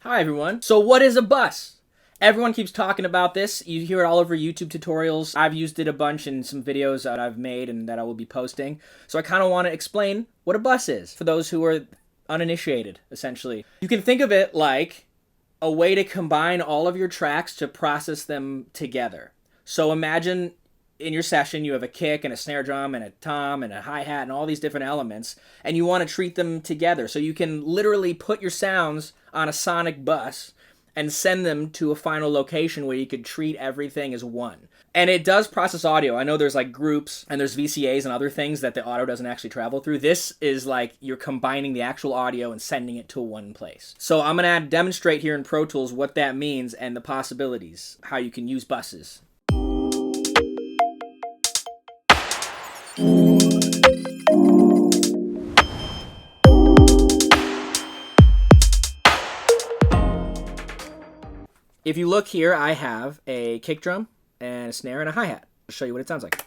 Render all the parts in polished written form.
Hi everyone. So what is a bus? Everyone keeps talking about this. You hear it all over YouTube tutorials. I've used it a bunch in some videos that I've made and that I will be posting. So I kind of want to explain what a bus is for those who are uninitiated, essentially. You can think of it like a way to combine all of your tracks to process them together. So imagine in your session you have a kick and a snare drum and a tom and a hi-hat and all these different elements, and you want to treat them together. So you can literally put your sounds on a sonic bus and send them to a final location where you could treat everything as one. And it does process audio. I know there's like groups and there's VCAs and other things that the audio doesn't actually travel through. This is like you're combining the actual audio and sending it to one place. So I'm going to demonstrate here in Pro Tools what that means and the possibilities, how you can use buses. If you look here, I have a kick drum and a snare and a hi-hat. I'll show you what it sounds like.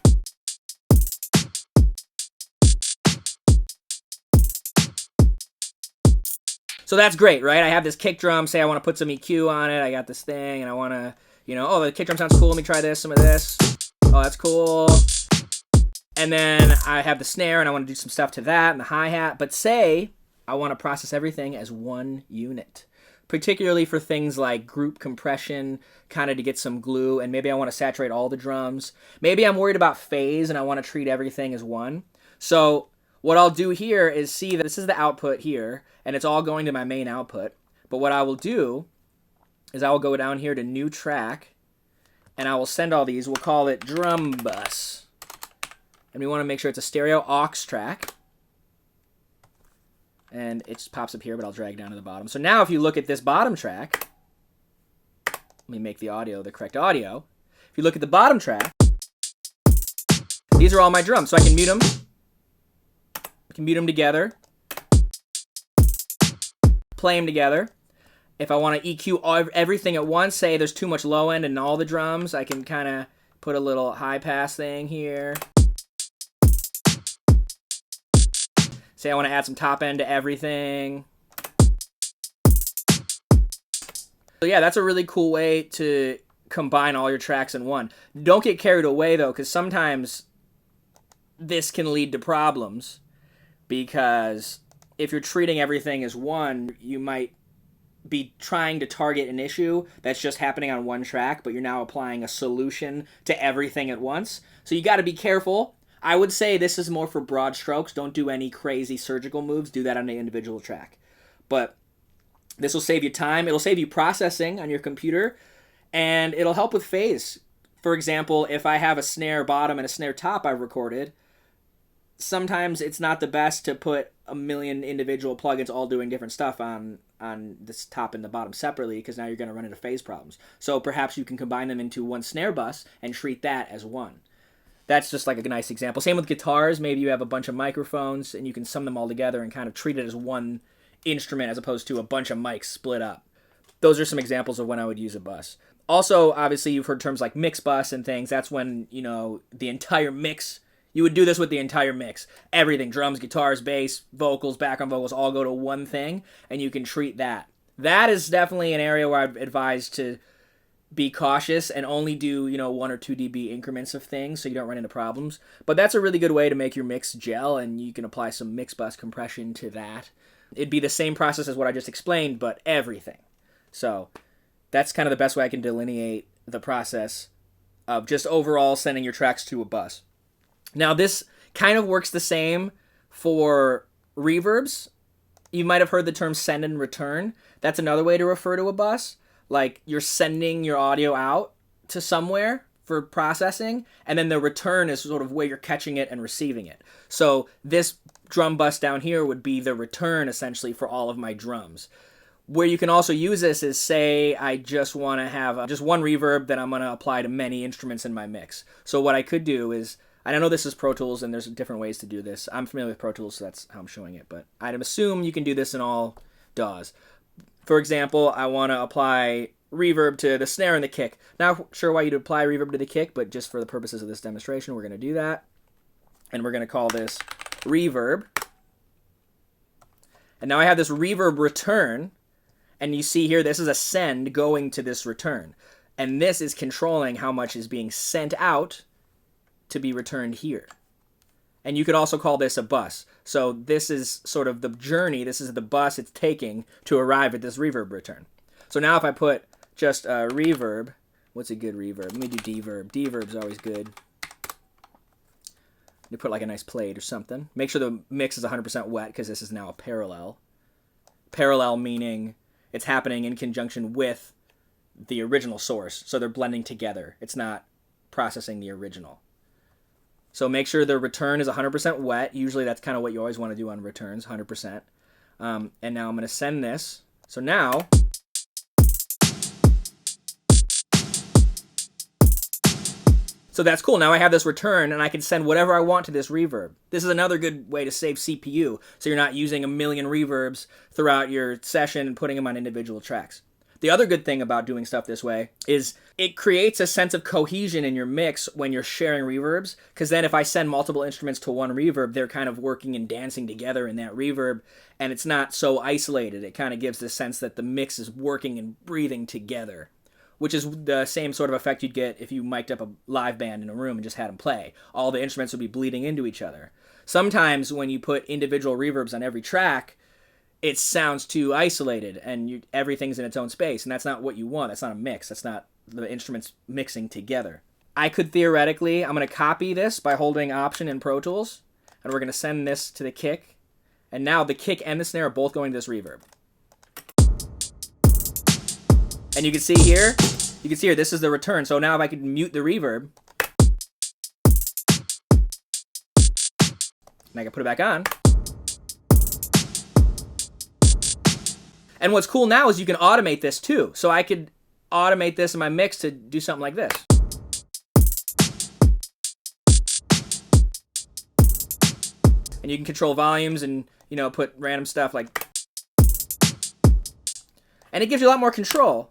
So that's great, right? I have this kick drum. Say I want to put some EQ on it. I got this thing and I want to, oh, the kick drum sounds cool. Let me try this, some of this. Oh, that's cool. And then I have the snare and I want to do some stuff to that and the hi-hat. But say I want to process everything as one unit, particularly for things like group compression, kind of to get some glue, and maybe I want to saturate all the drums. Maybe I'm worried about phase and I want to treat everything as one. So what I'll do here is see that this is the output here, and it's all going to my main output. But what I will do is I will go down here to New Track, and I will send all these. We'll call it Drum Bus. And we want to make sure it's a stereo aux track. And it just pops up here, but I'll drag down to the bottom. So now if you look at this bottom track, let me make the audio the correct audio. If you look at the bottom track, these are all my drums. So I can mute them. I can mute them together. Play them together. If I want to EQ everything at once, say there's too much low end in all the drums, I can kind of put a little high pass thing here. Say I want to add some top end to everything. So yeah, that's a really cool way to combine all your tracks in one. Don't get carried away though, because sometimes this can lead to problems. Because if you're treating everything as one, you might be trying to target an issue that's just happening on one track, but you're now applying a solution to everything at once. So you got to be careful. I would say this is more for broad strokes. Don't do any crazy surgical moves. Do that on the individual track. But this will save you time. It'll save you processing on your computer, and it'll help with phase. For example, if I have a snare bottom and a snare top I've recorded, sometimes it's not the best to put a million individual plugins all doing different stuff on this top and the bottom separately, because now you're going to run into phase problems. So perhaps you can combine them into one snare bus and treat that as one. That's just like a nice example. Same with guitars. Maybe you have a bunch of microphones and you can sum them all together and kind of treat it as one instrument as opposed to a bunch of mics split up. Those are some examples of when I would use a bus. Also, obviously, you've heard terms like mix bus and things. That's when, the entire mix, you would do this with the entire mix. Everything, drums, guitars, bass, vocals, background vocals, all go to one thing, and you can treat that. That is definitely an area where I'd advise to be cautious and only do 1 or 2 dB increments of things so you don't run into problems. But that's a really good way to make your mix gel, and you can apply some mix bus compression to that. It'd be the same process as what I just explained, but everything. So that's kind of the best way I can delineate the process of just overall sending your tracks to a bus. Now this kind of works the same for reverbs. You might have heard the term send and return. That's another way to refer to a bus. Like you're sending your audio out to somewhere for processing, and then the return is sort of where you're catching it and receiving it. So this drum bus down here would be the return essentially for all of my drums. Where you can also use this is, say I just want to have just one reverb that I'm going to apply to many instruments in my mix. So what I could do is, and I know this is Pro Tools and there's different ways to do this. I'm familiar with Pro Tools, so that's how I'm showing it, but I'd assume you can do this in all DAWs. For example, I want to apply reverb to the snare and the kick. Not sure why you'd apply reverb to the kick, but just for the purposes of this demonstration, we're going to do that. And we're going to call this reverb. And now I have this reverb return, And you see here, this is a send going to this return. And this is controlling how much is being sent out to be returned here. And you could also call this a bus. So this is sort of the journey. This is the bus it's taking to arrive at this reverb return. So now if I put just a reverb, what's a good reverb? Let me do deverb. Deverb's always good. You put like a nice plate or something. Make sure the mix is 100% wet because this is now a parallel. Parallel meaning it's happening in conjunction with the original source. So they're blending together. It's not processing the original. So make sure the return is 100% wet. Usually that's kind of what you always want to do on returns, 100%. And now I'm going to send this. So now, so that's cool. Now I have this return and I can send whatever I want to this reverb. This is another good way to save CPU, so you're not using a million reverbs throughout your session and putting them on individual tracks. The other good thing about doing stuff this way is it creates a sense of cohesion in your mix when you're sharing reverbs, because then if I send multiple instruments to one reverb, they're kind of working and dancing together in that reverb, and it's not so isolated. It kind of gives the sense that the mix is working and breathing together, which is the same sort of effect you'd get if you mic'd up a live band in a room and just had them play. All the instruments would be bleeding into each other. Sometimes when you put individual reverbs on every track, it sounds too isolated and everything's in its own space, and that's not what you want. That's not a mix. That's not the instruments mixing together. I could theoretically, I'm going to copy this by holding Option in Pro Tools, and we're going to send this to the kick, and now the kick and the snare are both going to this reverb. And you can see here, this is the return. So now if I could mute the reverb, and I can put it back on. And what's cool now is you can automate this too. So I could automate this in my mix to do something like this. And you can control volumes and, put random stuff like... And it gives you a lot more control.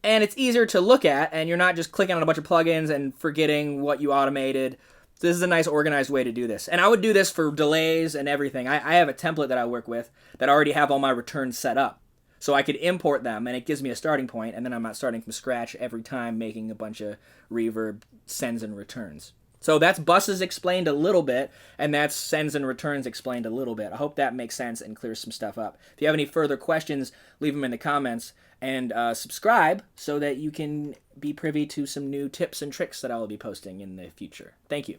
And it's easier to look at, and you're not just clicking on a bunch of plugins and forgetting what you automated. This is a nice organized way to do this. And I would do this for delays and everything. I have a template that I work with that already have all my returns set up. So I could import them, and it gives me a starting point, and then I'm not starting from scratch every time making a bunch of reverb sends and returns. So that's buses explained a little bit, and that's sends and returns explained a little bit. I hope that makes sense and clears some stuff up. If you have any further questions, leave them in the comments, and subscribe so that you can be privy to some new tips and tricks that I will be posting in the future. Thank you.